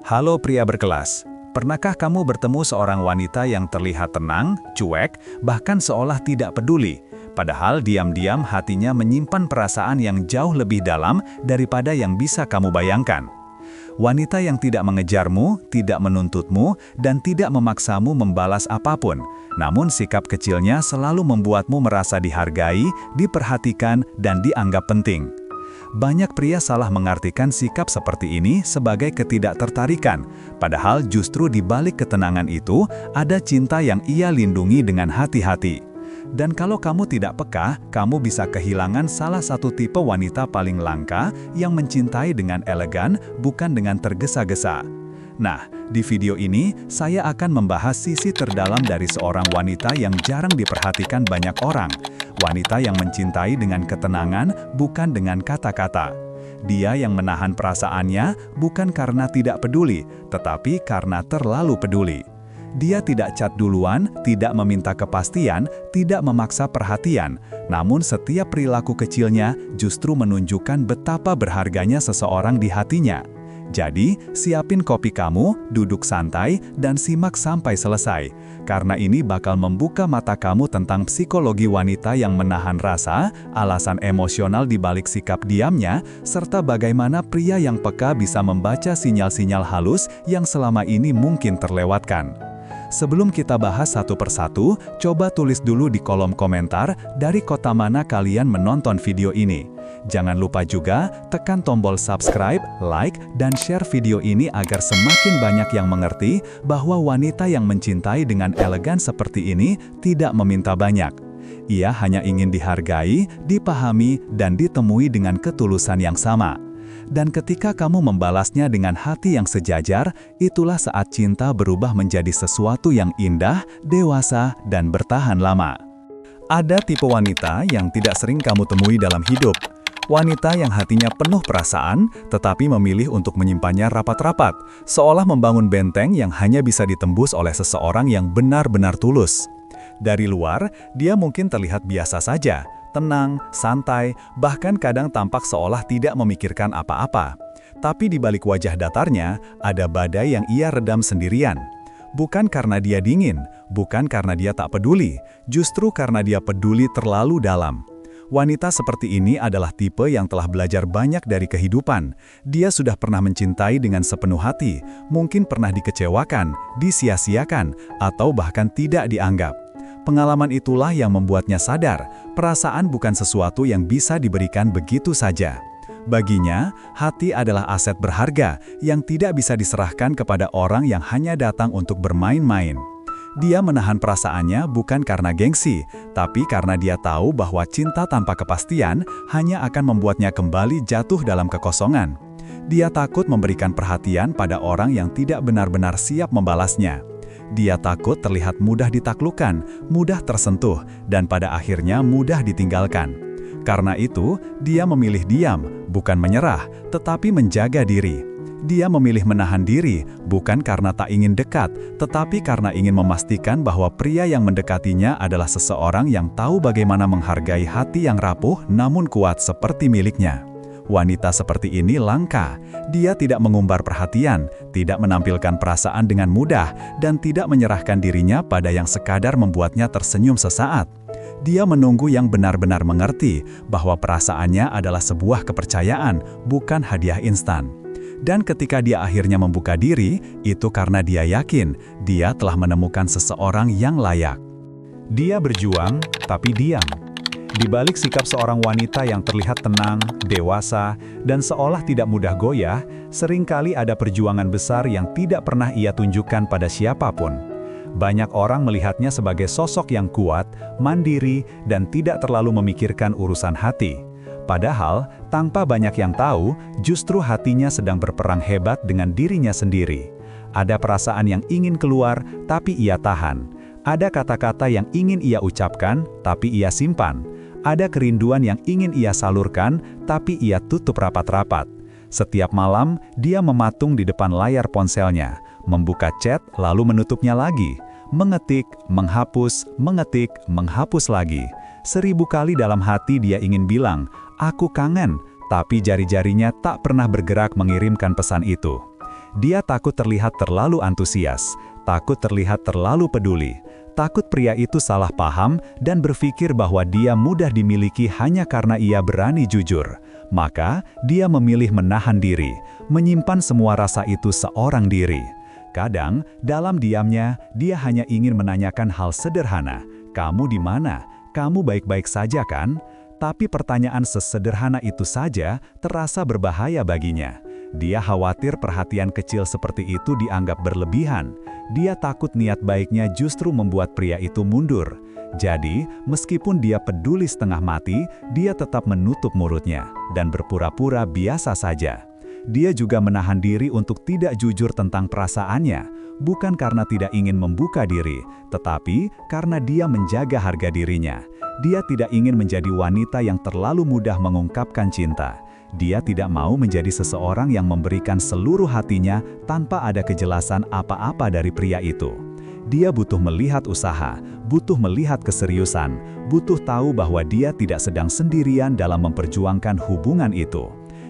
Halo pria berkelas, pernahkah kamu bertemu seorang wanita yang terlihat tenang, cuek, bahkan seolah tidak peduli, padahal diam-diam hatinya menyimpan perasaan yang jauh lebih dalam daripada yang bisa kamu bayangkan? Wanita yang tidak mengejarmu, tidak menuntutmu, dan tidak memaksamu membalas apapun, namun sikap kecilnya selalu membuatmu merasa dihargai, diperhatikan, dan dianggap penting. Banyak pria salah mengartikan sikap seperti ini sebagai ketidaktertarikan, padahal justru di balik ketenangan itu ada cinta yang ia lindungi dengan hati-hati. Dan kalau kamu tidak peka, kamu bisa kehilangan salah satu tipe wanita paling langka yang mencintai dengan elegan, bukan dengan tergesa-gesa. Nah, di video ini saya akan membahas sisi terdalam dari seorang wanita yang jarang diperhatikan banyak orang. Wanita yang mencintai dengan ketenangan, bukan dengan kata-kata. Dia yang menahan perasaannya bukan karena tidak peduli, tetapi karena terlalu peduli. Dia tidak chat duluan, tidak meminta kepastian, tidak memaksa perhatian, namun setiap perilaku kecilnya justru menunjukkan betapa berharganya seseorang di hatinya. Jadi, siapin kopi kamu, duduk santai, dan simak sampai selesai. Karena ini bakal membuka mata kamu tentang psikologi wanita yang menahan rasa, alasan emosional di balik sikap diamnya, serta bagaimana pria yang peka bisa membaca sinyal-sinyal halus yang selama ini mungkin terlewatkan. Sebelum kita bahas satu persatu, coba tulis dulu di kolom komentar dari kota mana kalian menonton video ini. Jangan lupa juga tekan tombol subscribe, like, dan share video ini agar semakin banyak yang mengerti bahwa wanita yang mencintai dengan elegan seperti ini tidak meminta banyak. Ia hanya ingin dihargai, dipahami, dan ditemui dengan ketulusan yang sama. Dan ketika kamu membalasnya dengan hati yang sejajar, itulah saat cinta berubah menjadi sesuatu yang indah, dewasa, dan bertahan lama. Ada tipe wanita yang tidak sering kamu temui dalam hidup. Wanita yang hatinya penuh perasaan, tetapi memilih untuk menyimpannya rapat-rapat, seolah membangun benteng yang hanya bisa ditembus oleh seseorang yang benar-benar tulus. Dari luar, dia mungkin terlihat biasa saja, tenang, santai, bahkan kadang tampak seolah tidak memikirkan apa-apa. Tapi di balik wajah datarnya, ada badai yang ia redam sendirian. Bukan karena dia dingin, bukan karena dia tak peduli, justru karena dia peduli terlalu dalam. Wanita seperti ini adalah tipe yang telah belajar banyak dari kehidupan. Dia sudah pernah mencintai dengan sepenuh hati, mungkin pernah dikecewakan, disia-siakan, atau bahkan tidak dianggap. Pengalaman itulah yang membuatnya sadar, perasaan bukan sesuatu yang bisa diberikan begitu saja. Baginya, hati adalah aset berharga yang tidak bisa diserahkan kepada orang yang hanya datang untuk bermain-main. Dia menahan perasaannya bukan karena gengsi, tapi karena dia tahu bahwa cinta tanpa kepastian hanya akan membuatnya kembali jatuh dalam kekosongan. Dia takut memberikan perhatian pada orang yang tidak benar-benar siap membalasnya. Dia takut terlihat mudah ditaklukkan, mudah tersentuh, dan pada akhirnya mudah ditinggalkan. Karena itu, dia memilih diam, bukan menyerah, tetapi menjaga diri. Dia memilih menahan diri, bukan karena tak ingin dekat, tetapi karena ingin memastikan bahwa pria yang mendekatinya adalah seseorang yang tahu bagaimana menghargai hati yang rapuh namun kuat seperti miliknya. Wanita seperti ini langka. Dia tidak mengumbar perhatian, tidak menampilkan perasaan dengan mudah, dan tidak menyerahkan dirinya pada yang sekadar membuatnya tersenyum sesaat. Dia menunggu yang benar-benar mengerti bahwa perasaannya adalah sebuah kepercayaan, bukan hadiah instan. Dan ketika dia akhirnya membuka diri, itu karena dia yakin dia telah menemukan seseorang yang layak. Dia berjuang, tapi diam. Di balik sikap seorang wanita yang terlihat tenang, dewasa, dan seolah tidak mudah goyah, seringkali ada perjuangan besar yang tidak pernah ia tunjukkan pada siapapun. Banyak orang melihatnya sebagai sosok yang kuat, mandiri, dan tidak terlalu memikirkan urusan hati. Padahal, tanpa banyak yang tahu, justru hatinya sedang berperang hebat dengan dirinya sendiri. Ada perasaan yang ingin keluar, tapi ia tahan. Ada kata-kata yang ingin ia ucapkan, tapi ia simpan. Ada kerinduan yang ingin ia salurkan, tapi ia tutup rapat-rapat. Setiap malam, dia mematung di depan layar ponselnya, membuka chat lalu menutupnya lagi, mengetik, menghapus lagi. 1000 kali dalam hati dia ingin bilang, "Aku kangen," tapi jari-jarinya tak pernah bergerak mengirimkan pesan itu. Dia takut terlihat terlalu antusias, takut terlihat terlalu peduli, takut pria itu salah paham dan berpikir bahwa dia mudah dimiliki hanya karena ia berani jujur. Maka, dia memilih menahan diri, menyimpan semua rasa itu seorang diri. Kadang, dalam diamnya, dia hanya ingin menanyakan hal sederhana, "Kamu di mana? Kamu baik-baik saja kan?" Tapi pertanyaan sesederhana itu saja terasa berbahaya baginya. Dia khawatir perhatian kecil seperti itu dianggap berlebihan. Dia takut niat baiknya justru membuat pria itu mundur. Jadi, meskipun dia peduli setengah mati, dia tetap menutup mulutnya dan berpura-pura biasa saja. Dia juga menahan diri untuk tidak jujur tentang perasaannya, bukan karena tidak ingin membuka diri, tetapi karena dia menjaga harga dirinya. Dia tidak ingin menjadi wanita yang terlalu mudah mengungkapkan cinta. Dia tidak mau menjadi seseorang yang memberikan seluruh hatinya tanpa ada kejelasan apa-apa dari pria itu. Dia butuh melihat usaha, butuh melihat keseriusan, butuh tahu bahwa dia tidak sedang sendirian dalam memperjuangkan hubungan itu.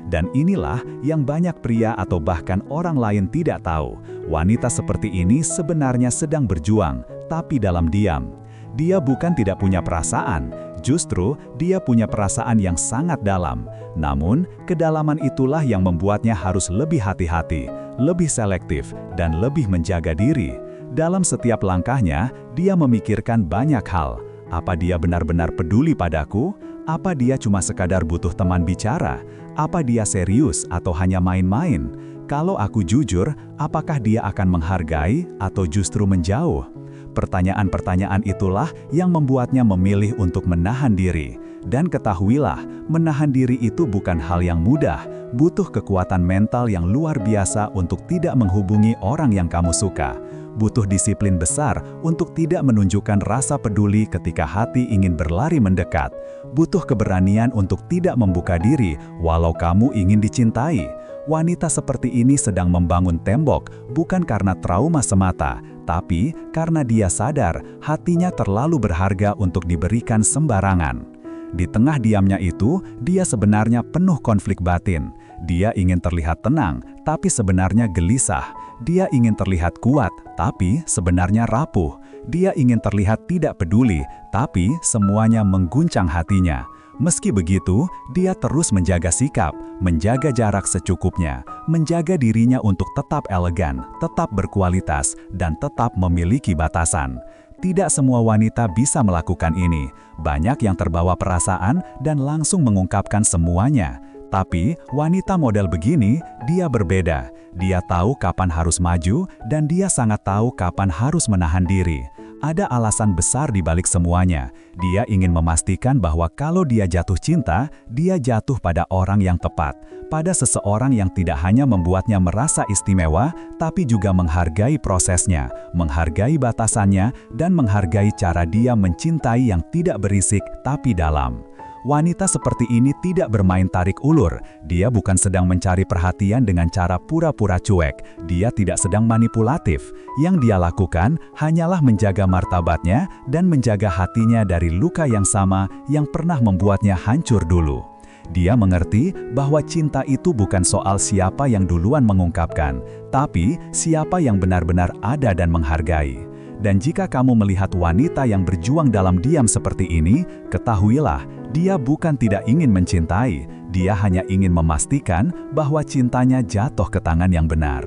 Dan inilah yang banyak pria atau bahkan orang lain tidak tahu. Wanita seperti ini sebenarnya sedang berjuang, tapi dalam diam. Dia bukan tidak punya perasaan, justru dia punya perasaan yang sangat dalam. Namun, kedalaman itulah yang membuatnya harus lebih hati-hati, lebih selektif, dan lebih menjaga diri. Dalam setiap langkahnya, dia memikirkan banyak hal. Apa dia benar-benar peduli padaku? Apa dia cuma sekadar butuh teman bicara? Apa dia serius atau hanya main-main? Kalau aku jujur, apakah dia akan menghargai atau justru menjauh? Pertanyaan-pertanyaan itulah yang membuatnya memilih untuk menahan diri. Dan ketahuilah, menahan diri itu bukan hal yang mudah, butuh kekuatan mental yang luar biasa untuk tidak menghubungi orang yang kamu suka. Butuh disiplin besar untuk tidak menunjukkan rasa peduli ketika hati ingin berlari mendekat. Butuh keberanian untuk tidak membuka diri walau kamu ingin dicintai. Wanita seperti ini sedang membangun tembok bukan karena trauma semata, tapi karena dia sadar hatinya terlalu berharga untuk diberikan sembarangan. Di tengah diamnya itu, dia sebenarnya penuh konflik batin. Dia ingin terlihat tenang, tapi sebenarnya gelisah. Dia ingin terlihat kuat, tapi sebenarnya rapuh. Dia ingin terlihat tidak peduli, tapi semuanya mengguncang hatinya. Meski begitu, dia terus menjaga sikap, menjaga jarak secukupnya, menjaga dirinya untuk tetap elegan, tetap berkualitas, dan tetap memiliki batasan. Tidak semua wanita bisa melakukan ini. Banyak yang terbawa perasaan dan langsung mengungkapkan semuanya. Tapi, wanita model begini, dia berbeda. Dia tahu kapan harus maju, dan dia sangat tahu kapan harus menahan diri. Ada alasan besar di balik semuanya. Dia ingin memastikan bahwa kalau dia jatuh cinta, dia jatuh pada orang yang tepat. Pada seseorang yang tidak hanya membuatnya merasa istimewa, tapi juga menghargai prosesnya, menghargai batasannya, dan menghargai cara dia mencintai yang tidak berisik tapi dalam. Wanita seperti ini tidak bermain tarik ulur. Dia bukan sedang mencari perhatian dengan cara pura-pura cuek. Dia tidak sedang manipulatif. Yang dia lakukan hanyalah menjaga martabatnya dan menjaga hatinya dari luka yang sama yang pernah membuatnya hancur dulu. Dia mengerti bahwa cinta itu bukan soal siapa yang duluan mengungkapkan, tapi siapa yang benar-benar ada dan menghargai. Dan jika kamu melihat wanita yang berjuang dalam diam seperti ini, ketahuilah, dia bukan tidak ingin mencintai, dia hanya ingin memastikan bahwa cintanya jatuh ke tangan yang benar.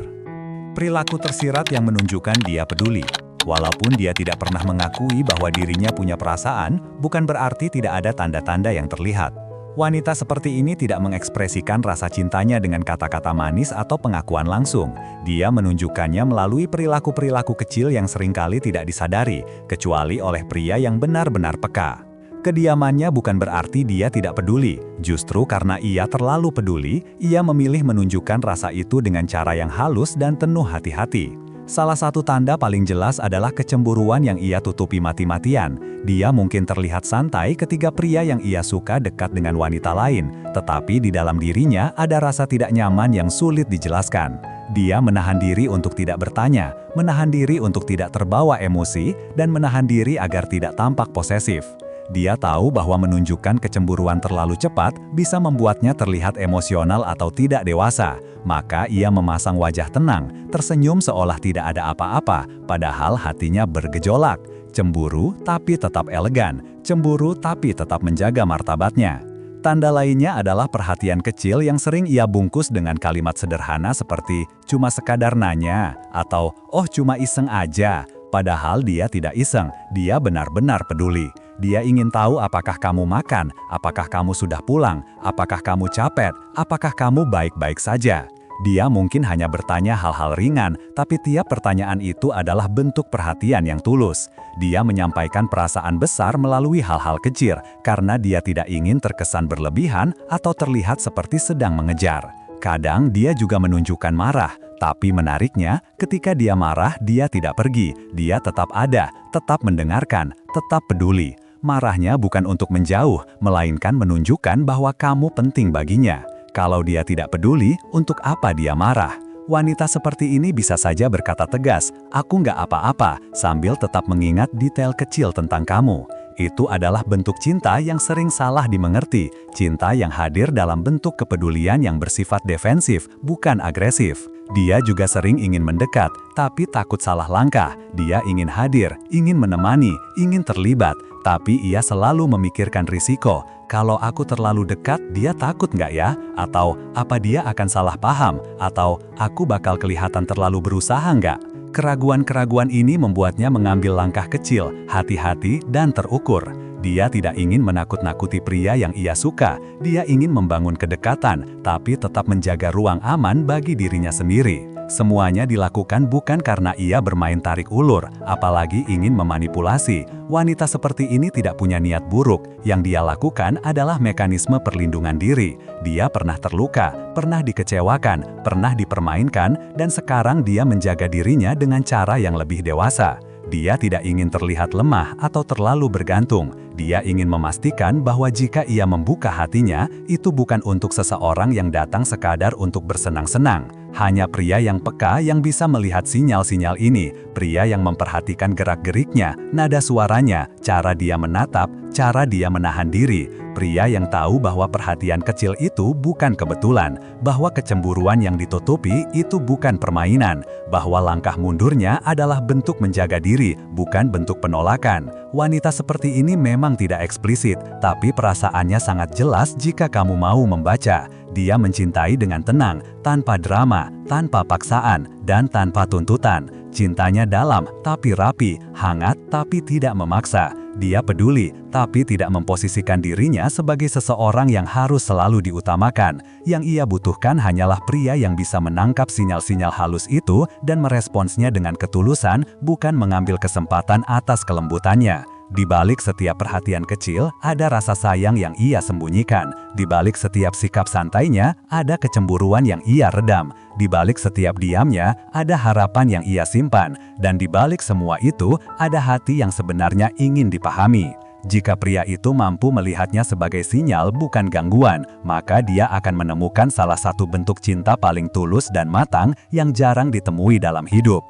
Perilaku tersirat yang menunjukkan dia peduli. Walaupun dia tidak pernah mengakui bahwa dirinya punya perasaan, bukan berarti tidak ada tanda-tanda yang terlihat. Wanita seperti ini tidak mengekspresikan rasa cintanya dengan kata-kata manis atau pengakuan langsung. Dia menunjukkannya melalui perilaku-perilaku kecil yang seringkali tidak disadari, kecuali oleh pria yang benar-benar peka. Kediamannya bukan berarti dia tidak peduli. Justru karena ia terlalu peduli, ia memilih menunjukkan rasa itu dengan cara yang halus dan penuh hati-hati. Salah satu tanda paling jelas adalah kecemburuan yang ia tutupi mati-matian. Dia mungkin terlihat santai ketika pria yang ia suka dekat dengan wanita lain, tetapi di dalam dirinya ada rasa tidak nyaman yang sulit dijelaskan. Dia menahan diri untuk tidak bertanya, menahan diri untuk tidak terbawa emosi, dan menahan diri agar tidak tampak posesif. Dia tahu bahwa menunjukkan kecemburuan terlalu cepat bisa membuatnya terlihat emosional atau tidak dewasa. Maka ia memasang wajah tenang, tersenyum seolah tidak ada apa-apa, padahal hatinya bergejolak. Cemburu tapi tetap elegan, cemburu tapi tetap menjaga martabatnya. Tanda lainnya adalah perhatian kecil yang sering ia bungkus dengan kalimat sederhana seperti cuma sekadar nanya atau oh cuma iseng aja. Padahal dia tidak iseng, dia benar-benar peduli. Dia ingin tahu apakah kamu makan, apakah kamu sudah pulang, apakah kamu capek, apakah kamu baik-baik saja. Dia mungkin hanya bertanya hal-hal ringan, tapi tiap pertanyaan itu adalah bentuk perhatian yang tulus. Dia menyampaikan perasaan besar melalui hal-hal kecil, karena dia tidak ingin terkesan berlebihan atau terlihat seperti sedang mengejar. Kadang dia juga menunjukkan marah, tapi menariknya, ketika dia marah, dia tidak pergi. Dia tetap ada, tetap mendengarkan, tetap peduli. Marahnya bukan untuk menjauh, melainkan menunjukkan bahwa kamu penting baginya. Kalau dia tidak peduli, untuk apa dia marah? Wanita seperti ini bisa saja berkata tegas, "Aku nggak apa-apa," sambil tetap mengingat detail kecil tentang kamu. Itu adalah bentuk cinta yang sering salah dimengerti, cinta yang hadir dalam bentuk kepedulian yang bersifat defensif, bukan agresif. Dia juga sering ingin mendekat, tapi takut salah langkah. Dia ingin hadir, ingin menemani, ingin terlibat, tapi ia selalu memikirkan risiko. Kalau aku terlalu dekat, dia takut nggak ya? Atau apa dia akan salah paham? Atau aku bakal kelihatan terlalu berusaha nggak? Keraguan-keraguan ini membuatnya mengambil langkah kecil, hati-hati dan terukur. Dia tidak ingin menakut-nakuti pria yang ia suka. Dia ingin membangun kedekatan, tapi tetap menjaga ruang aman bagi dirinya sendiri. Semuanya dilakukan bukan karena ia bermain tarik ulur, apalagi ingin memanipulasi. Wanita seperti ini tidak punya niat buruk. Yang dia lakukan adalah mekanisme perlindungan diri. Dia pernah terluka, pernah dikecewakan, pernah dipermainkan, dan sekarang dia menjaga dirinya dengan cara yang lebih dewasa. Dia tidak ingin terlihat lemah atau terlalu bergantung. Dia ingin memastikan bahwa jika ia membuka hatinya, itu bukan untuk seseorang yang datang sekadar untuk bersenang-senang. Hanya pria yang peka yang bisa melihat sinyal-sinyal ini, pria yang memperhatikan gerak-geriknya, nada suaranya, cara dia menatap, cara dia menahan diri, pria yang tahu bahwa perhatian kecil itu bukan kebetulan, bahwa kecemburuan yang ditutupi itu bukan permainan, bahwa langkah mundurnya adalah bentuk menjaga diri, bukan bentuk penolakan. Wanita seperti ini memang tidak eksplisit, tapi perasaannya sangat jelas jika kamu mau membaca. Dia mencintai dengan tenang, tanpa drama, tanpa paksaan, dan tanpa tuntutan. Cintanya dalam, tapi rapi, hangat, tapi tidak memaksa. Dia peduli, tapi tidak memposisikan dirinya sebagai seseorang yang harus selalu diutamakan. Yang ia butuhkan hanyalah pria yang bisa menangkap sinyal-sinyal halus itu dan meresponsnya dengan ketulusan, bukan mengambil kesempatan atas kelembutannya. Di balik setiap perhatian kecil, ada rasa sayang yang ia sembunyikan. Di balik setiap sikap santainya, ada kecemburuan yang ia redam. Di balik setiap diamnya, ada harapan yang ia simpan. Dan di balik semua itu, ada hati yang sebenarnya ingin dipahami. Jika pria itu mampu melihatnya sebagai sinyal bukan gangguan, maka dia akan menemukan salah satu bentuk cinta paling tulus dan matang yang jarang ditemui dalam hidup.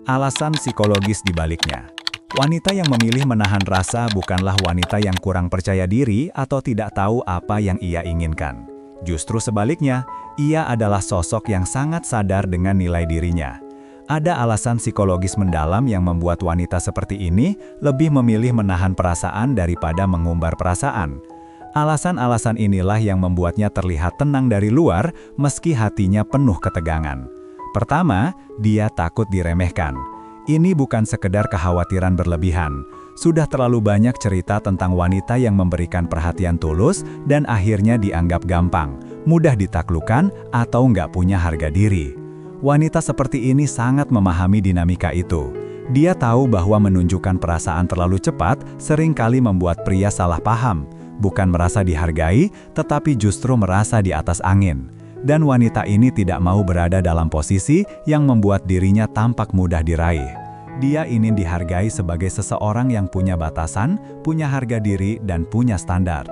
Alasan psikologis di baliknya. Wanita yang memilih menahan rasa bukanlah wanita yang kurang percaya diri atau tidak tahu apa yang ia inginkan. Justru sebaliknya, ia adalah sosok yang sangat sadar dengan nilai dirinya. Ada alasan psikologis mendalam yang membuat wanita seperti ini lebih memilih menahan perasaan daripada mengumbar perasaan. Alasan-alasan inilah yang membuatnya terlihat tenang dari luar meski hatinya penuh ketegangan. Pertama, dia takut diremehkan. Ini bukan sekedar kekhawatiran berlebihan. Sudah terlalu banyak cerita tentang wanita yang memberikan perhatian tulus dan akhirnya dianggap gampang, mudah ditaklukkan, atau nggak punya harga diri. Wanita seperti ini sangat memahami dinamika itu. Dia tahu bahwa menunjukkan perasaan terlalu cepat seringkali membuat pria salah paham, bukan merasa dihargai, tetapi justru merasa di atas angin. Dan wanita ini tidak mau berada dalam posisi yang membuat dirinya tampak mudah diraih. Dia ingin dihargai sebagai seseorang yang punya batasan, punya harga diri, dan punya standar.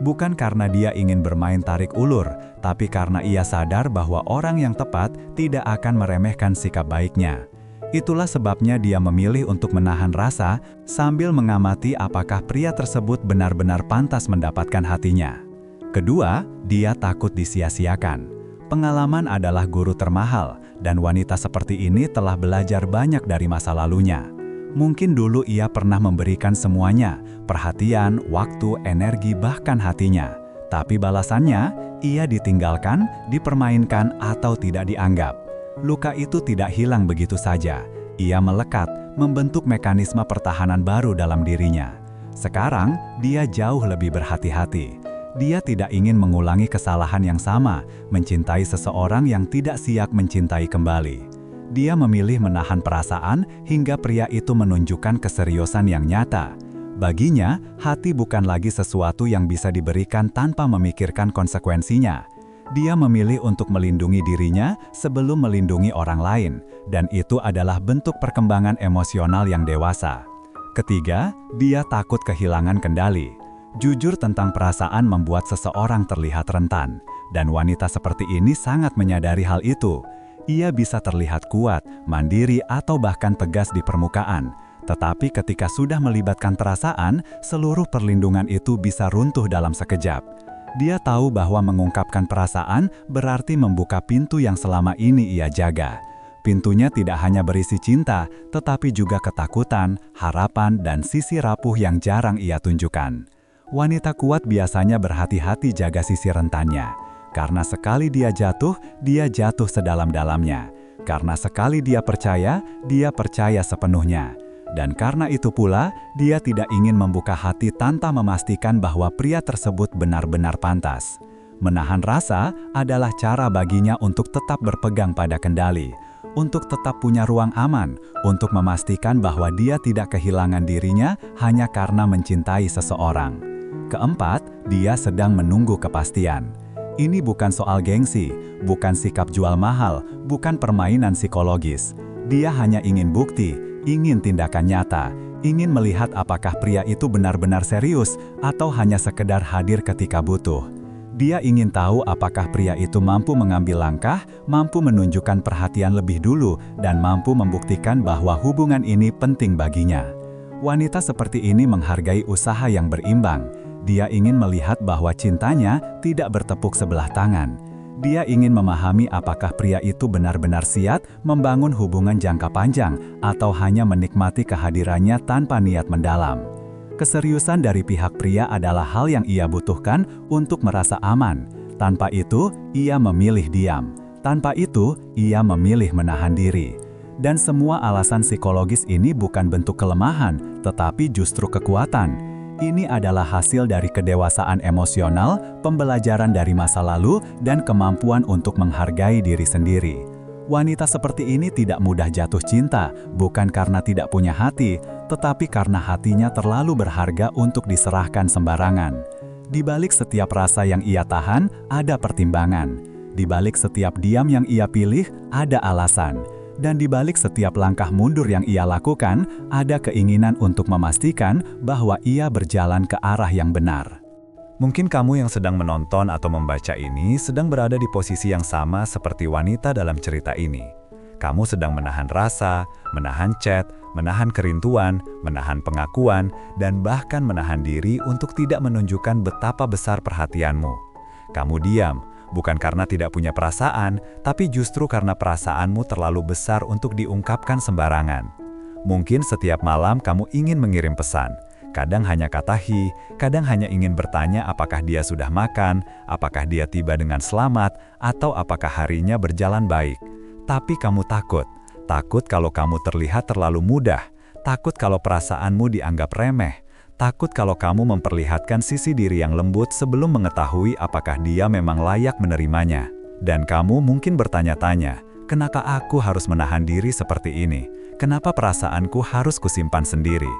Bukan karena dia ingin bermain tarik ulur, tapi karena ia sadar bahwa orang yang tepat tidak akan meremehkan sikap baiknya. Itulah sebabnya dia memilih untuk menahan rasa sambil mengamati apakah pria tersebut benar-benar pantas mendapatkan hatinya. Kedua, dia takut disia-siakan. Pengalaman adalah guru termahal, dan wanita seperti ini telah belajar banyak dari masa lalunya. Mungkin dulu ia pernah memberikan semuanya, perhatian, waktu, energi, bahkan hatinya. Tapi balasannya, ia ditinggalkan, dipermainkan, atau tidak dianggap. Luka itu tidak hilang begitu saja. Ia melekat, membentuk mekanisme pertahanan baru dalam dirinya. Sekarang, dia jauh lebih berhati-hati. Dia tidak ingin mengulangi kesalahan yang sama, mencintai seseorang yang tidak siap mencintai kembali. Dia memilih menahan perasaan hingga pria itu menunjukkan keseriusan yang nyata. Baginya, hati bukan lagi sesuatu yang bisa diberikan tanpa memikirkan konsekuensinya. Dia memilih untuk melindungi dirinya sebelum melindungi orang lain, dan itu adalah bentuk perkembangan emosional yang dewasa. Ketiga, dia takut kehilangan kendali. Jujur tentang perasaan membuat seseorang terlihat rentan, dan wanita seperti ini sangat menyadari hal itu. Ia bisa terlihat kuat, mandiri, atau bahkan tegas di permukaan. Tetapi ketika sudah melibatkan perasaan, seluruh perlindungan itu bisa runtuh dalam sekejap. Dia tahu bahwa mengungkapkan perasaan berarti membuka pintu yang selama ini ia jaga. Pintunya tidak hanya berisi cinta, tetapi juga ketakutan, harapan, dan sisi rapuh yang jarang ia tunjukkan. Wanita kuat biasanya berhati-hati jaga sisi rentannya. Karena sekali dia jatuh sedalam-dalamnya. Karena sekali dia percaya sepenuhnya. Dan karena itu pula, dia tidak ingin membuka hati tanpa memastikan bahwa pria tersebut benar-benar pantas. Menahan rasa adalah cara baginya untuk tetap berpegang pada kendali, untuk tetap punya ruang aman, untuk memastikan bahwa dia tidak kehilangan dirinya hanya karena mencintai seseorang. Keempat, dia sedang menunggu kepastian. Ini bukan soal gengsi, bukan sikap jual mahal, bukan permainan psikologis. Dia hanya ingin bukti, ingin tindakan nyata, ingin melihat apakah pria itu benar-benar serius atau hanya sekedar hadir ketika butuh. Dia ingin tahu apakah pria itu mampu mengambil langkah, mampu menunjukkan perhatian lebih dulu, dan mampu membuktikan bahwa hubungan ini penting baginya. Wanita seperti ini menghargai usaha yang berimbang. Dia ingin melihat bahwa cintanya tidak bertepuk sebelah tangan. Dia ingin memahami apakah pria itu benar-benar siap membangun hubungan jangka panjang atau hanya menikmati kehadirannya tanpa niat mendalam. Keseriusan dari pihak pria adalah hal yang ia butuhkan untuk merasa aman. Tanpa itu, ia memilih diam. Tanpa itu, ia memilih menahan diri. Dan semua alasan psikologis ini bukan bentuk kelemahan, tetapi justru kekuatan. Ini adalah hasil dari kedewasaan emosional, pembelajaran dari masa lalu, dan kemampuan untuk menghargai diri sendiri. Wanita seperti ini tidak mudah jatuh cinta, bukan karena tidak punya hati, tetapi karena hatinya terlalu berharga untuk diserahkan sembarangan. Di balik setiap rasa yang ia tahan, ada pertimbangan. Di balik setiap diam yang ia pilih, ada alasan. Dan di balik setiap langkah mundur yang ia lakukan, ada keinginan untuk memastikan bahwa ia berjalan ke arah yang benar. Mungkin kamu yang sedang menonton atau membaca ini sedang berada di posisi yang sama seperti wanita dalam cerita ini. Kamu sedang menahan rasa, menahan chat, menahan kerinduan, menahan pengakuan, dan bahkan menahan diri untuk tidak menunjukkan betapa besar perhatianmu. Kamu diam, bukan karena tidak punya perasaan, tapi justru karena perasaanmu terlalu besar untuk diungkapkan sembarangan. Mungkin setiap malam kamu ingin mengirim pesan. Kadang hanya kata hi, kadang hanya ingin bertanya apakah dia sudah makan, apakah dia tiba dengan selamat, atau apakah harinya berjalan baik. Tapi kamu takut kalau kamu terlihat terlalu mudah, takut kalau perasaanmu dianggap remeh, takut kalau kamu memperlihatkan sisi diri yang lembut sebelum mengetahui apakah dia memang layak menerimanya. Dan kamu mungkin bertanya-tanya, kenapa aku harus menahan diri seperti ini? Kenapa perasaanku harus kusimpan sendiri?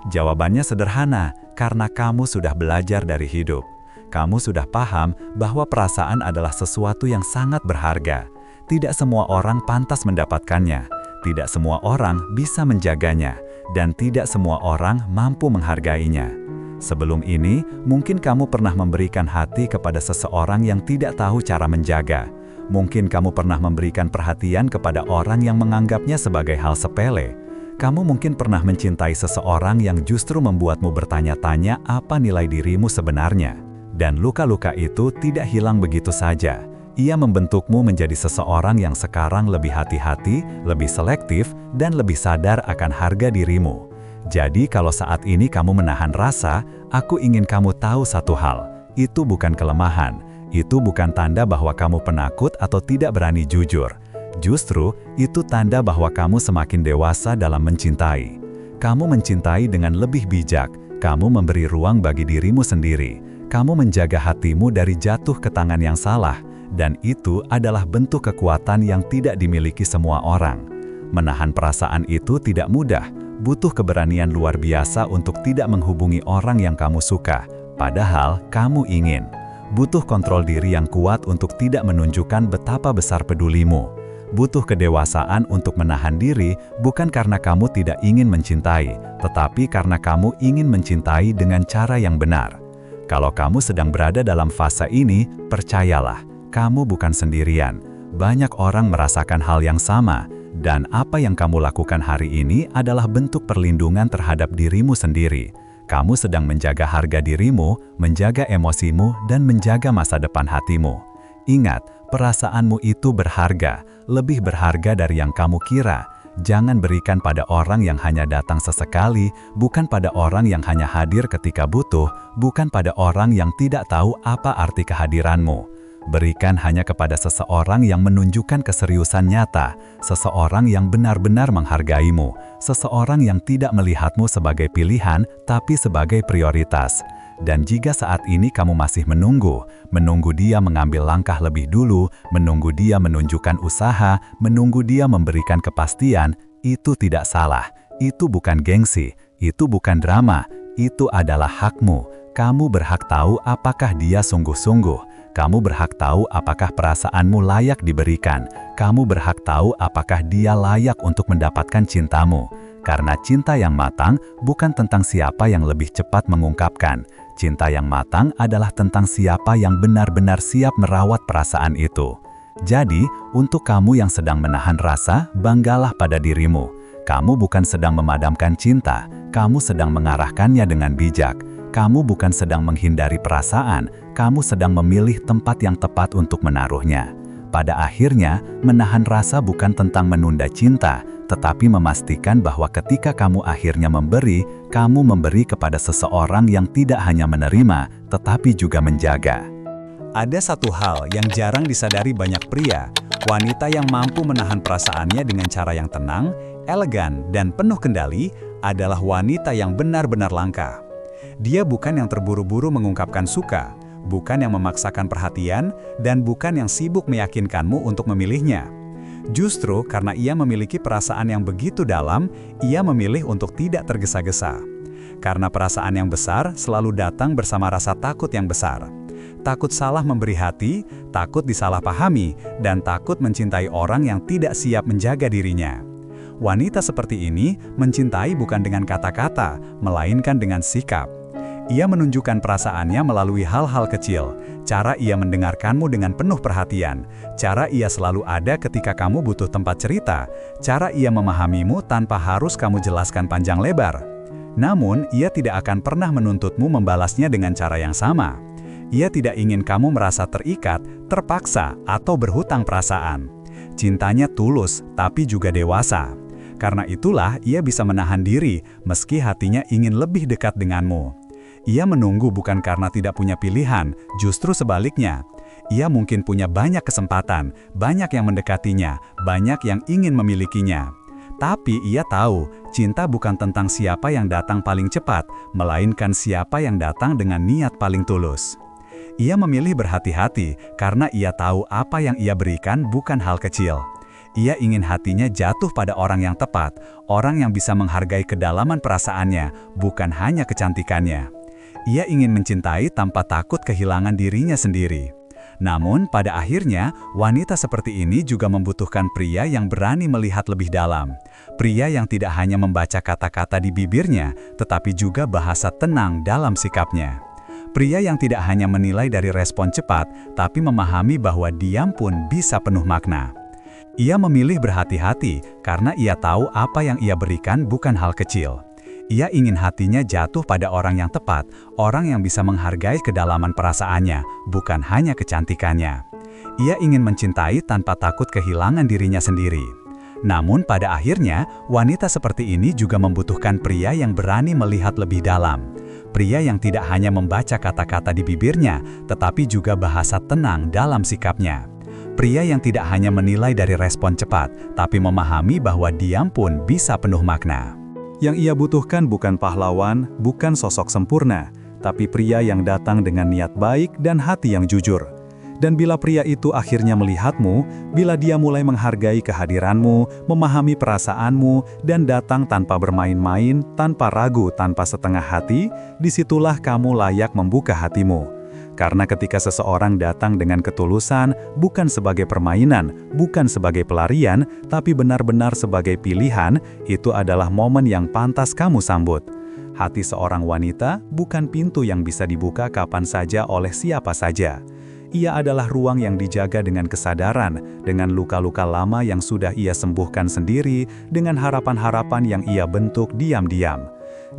Jawabannya sederhana, karena kamu sudah belajar dari hidup. Kamu sudah paham bahwa perasaan adalah sesuatu yang sangat berharga. Tidak semua orang pantas mendapatkannya. Tidak semua orang bisa menjaganya. Dan tidak semua orang mampu menghargainya. Sebelum ini, mungkin kamu pernah memberikan hati kepada seseorang yang tidak tahu cara menjaga. Mungkin kamu pernah memberikan perhatian kepada orang yang menganggapnya sebagai hal sepele. Kamu mungkin pernah mencintai seseorang yang justru membuatmu bertanya-tanya apa nilai dirimu sebenarnya. Dan luka-luka itu tidak hilang begitu saja. Ia membentukmu menjadi seseorang yang sekarang lebih hati-hati, lebih selektif, dan lebih sadar akan harga dirimu. Jadi kalau saat ini kamu menahan rasa, aku ingin kamu tahu satu hal. Itu bukan kelemahan. Itu bukan tanda bahwa kamu penakut atau tidak berani jujur. Justru, itu tanda bahwa kamu semakin dewasa dalam mencintai. Kamu mencintai dengan lebih bijak. Kamu memberi ruang bagi dirimu sendiri. Kamu menjaga hatimu dari jatuh ke tangan yang salah. Dan itu adalah bentuk kekuatan yang tidak dimiliki semua orang. Menahan perasaan itu tidak mudah, butuh keberanian luar biasa untuk tidak menghubungi orang yang kamu suka, padahal kamu ingin. Butuh kontrol diri yang kuat untuk tidak menunjukkan betapa besar pedulimu. Butuh kedewasaan untuk menahan diri bukan karena kamu tidak ingin mencintai, tetapi karena kamu ingin mencintai dengan cara yang benar. Kalau kamu sedang berada dalam fase ini, percayalah, kamu bukan sendirian. Banyak orang merasakan hal yang sama, dan apa yang kamu lakukan hari ini adalah bentuk perlindungan terhadap dirimu sendiri. Kamu sedang menjaga harga dirimu, menjaga emosimu, dan menjaga masa depan hatimu. Ingat, perasaanmu itu berharga, lebih berharga dari yang kamu kira. Jangan berikan pada orang yang hanya datang sesekali, bukan pada orang yang hanya hadir ketika butuh, bukan pada orang yang tidak tahu apa arti kehadiranmu. Berikan hanya kepada seseorang yang menunjukkan keseriusan nyata, seseorang yang benar-benar menghargaimu, seseorang yang tidak melihatmu sebagai pilihan, tapi sebagai prioritas. Dan jika saat ini kamu masih menunggu dia mengambil langkah lebih dulu, menunggu dia menunjukkan usaha, menunggu dia memberikan kepastian, itu tidak salah. Itu bukan gengsi, itu bukan drama, itu adalah hakmu. Kamu berhak tahu apakah dia sungguh-sungguh. Kamu berhak tahu apakah perasaanmu layak diberikan. Kamu berhak tahu apakah dia layak untuk mendapatkan cintamu. Karena cinta yang matang bukan tentang siapa yang lebih cepat mengungkapkan. Cinta yang matang adalah tentang siapa yang benar-benar siap merawat perasaan itu. Jadi, untuk kamu yang sedang menahan rasa, banggalah pada dirimu. Kamu bukan sedang memadamkan cinta, kamu sedang mengarahkannya dengan bijak. Kamu bukan sedang menghindari perasaan, kamu sedang memilih tempat yang tepat untuk menaruhnya. Pada akhirnya, menahan rasa bukan tentang menunda cinta, tetapi memastikan bahwa ketika kamu akhirnya memberi, kamu memberi kepada seseorang yang tidak hanya menerima, tetapi juga menjaga. Ada satu hal yang jarang disadari banyak pria, wanita yang mampu menahan perasaannya dengan cara yang tenang, elegan, dan penuh kendali adalah wanita yang benar-benar langka. Dia bukan yang terburu-buru mengungkapkan suka, bukan yang memaksakan perhatian, dan bukan yang sibuk meyakinkanmu untuk memilihnya. Justru karena ia memiliki perasaan yang begitu dalam, ia memilih untuk tidak tergesa-gesa. Karena perasaan yang besar selalu datang bersama rasa takut yang besar. Takut salah memberi hati, takut disalahpahami, dan takut mencintai orang yang tidak siap menjaga dirinya. Wanita seperti ini mencintai bukan dengan kata-kata, melainkan dengan sikap. Ia menunjukkan perasaannya melalui hal-hal kecil, cara ia mendengarkanmu dengan penuh perhatian, cara ia selalu ada ketika kamu butuh tempat cerita, cara ia memahamimu tanpa harus kamu jelaskan panjang lebar. Namun, ia tidak akan pernah menuntutmu membalasnya dengan cara yang sama. Ia tidak ingin kamu merasa terikat, terpaksa, atau berhutang perasaan. Cintanya tulus, tapi juga dewasa. Karena itulah ia bisa menahan diri, meski hatinya ingin lebih dekat denganmu. Ia menunggu bukan karena tidak punya pilihan, justru sebaliknya. Ia mungkin punya banyak kesempatan, banyak yang mendekatinya, banyak yang ingin memilikinya. Tapi ia tahu, cinta bukan tentang siapa yang datang paling cepat, melainkan siapa yang datang dengan niat paling tulus. Ia memilih berhati-hati karena ia tahu apa yang ia berikan bukan hal kecil. Ia ingin hatinya jatuh pada orang yang tepat, orang yang bisa menghargai kedalaman perasaannya, bukan hanya kecantikannya. Ia ingin mencintai tanpa takut kehilangan dirinya sendiri. Namun, pada akhirnya, wanita seperti ini juga membutuhkan pria yang berani melihat lebih dalam. Pria yang tidak hanya membaca kata-kata di bibirnya, tetapi juga bahasa tenang dalam sikapnya. Pria yang tidak hanya menilai dari respon cepat, tapi memahami bahwa diam pun bisa penuh makna. Ia memilih berhati-hati karena ia tahu apa yang ia berikan bukan hal kecil. Ia ingin hatinya jatuh pada orang yang tepat, orang yang bisa menghargai kedalaman perasaannya, bukan hanya kecantikannya. Ia ingin mencintai tanpa takut kehilangan dirinya sendiri. Namun pada akhirnya, wanita seperti ini juga membutuhkan pria yang berani melihat lebih dalam. Pria yang tidak hanya membaca kata-kata di bibirnya, tetapi juga bahasa tenang dalam sikapnya. Pria yang tidak hanya menilai dari respon cepat, tapi memahami bahwa diam pun bisa penuh makna. Yang ia butuhkan bukan pahlawan, bukan sosok sempurna, tapi pria yang datang dengan niat baik dan hati yang jujur. Dan bila pria itu akhirnya melihatmu, bila dia mulai menghargai kehadiranmu, memahami perasaanmu, dan datang tanpa bermain-main, tanpa ragu, tanpa setengah hati, disitulah kamu layak membuka hatimu. Karena ketika seseorang datang dengan ketulusan, bukan sebagai permainan, bukan sebagai pelarian, tapi benar-benar sebagai pilihan, itu adalah momen yang pantas kamu sambut. Hati seorang wanita bukan pintu yang bisa dibuka kapan saja oleh siapa saja. Ia adalah ruang yang dijaga dengan kesadaran, dengan luka-luka lama yang sudah ia sembuhkan sendiri, dengan harapan-harapan yang ia bentuk diam-diam.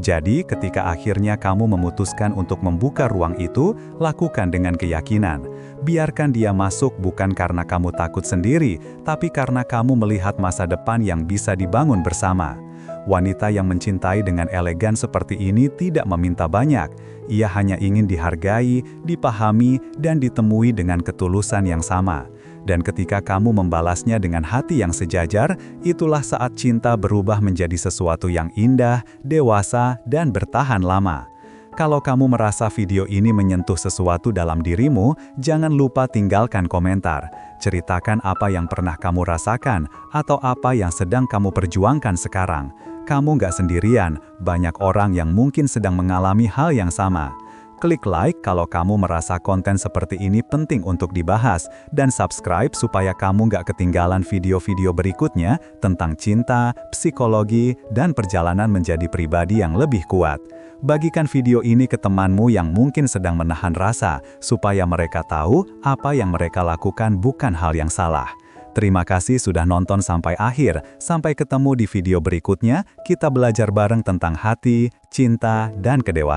Jadi, ketika akhirnya kamu memutuskan untuk membuka ruang itu, lakukan dengan keyakinan. Biarkan dia masuk bukan karena kamu takut sendiri, tapi karena kamu melihat masa depan yang bisa dibangun bersama. Wanita yang mencintai dengan elegan seperti ini tidak meminta banyak. Ia hanya ingin dihargai, dipahami, dan ditemui dengan ketulusan yang sama. Dan ketika kamu membalasnya dengan hati yang sejajar, itulah saat cinta berubah menjadi sesuatu yang indah, dewasa, dan bertahan lama. Kalau kamu merasa video ini menyentuh sesuatu dalam dirimu, jangan lupa tinggalkan komentar. Ceritakan apa yang pernah kamu rasakan, atau apa yang sedang kamu perjuangkan sekarang. Kamu nggak sendirian, banyak orang yang mungkin sedang mengalami hal yang sama. Klik like kalau kamu merasa konten seperti ini penting untuk dibahas, dan subscribe supaya kamu nggak ketinggalan video-video berikutnya tentang cinta, psikologi, dan perjalanan menjadi pribadi yang lebih kuat. Bagikan video ini ke temanmu yang mungkin sedang menahan rasa, supaya mereka tahu apa yang mereka lakukan bukan hal yang salah. Terima kasih sudah nonton sampai akhir. Sampai ketemu di video berikutnya, kita belajar bareng tentang hati, cinta, dan kedewasaan.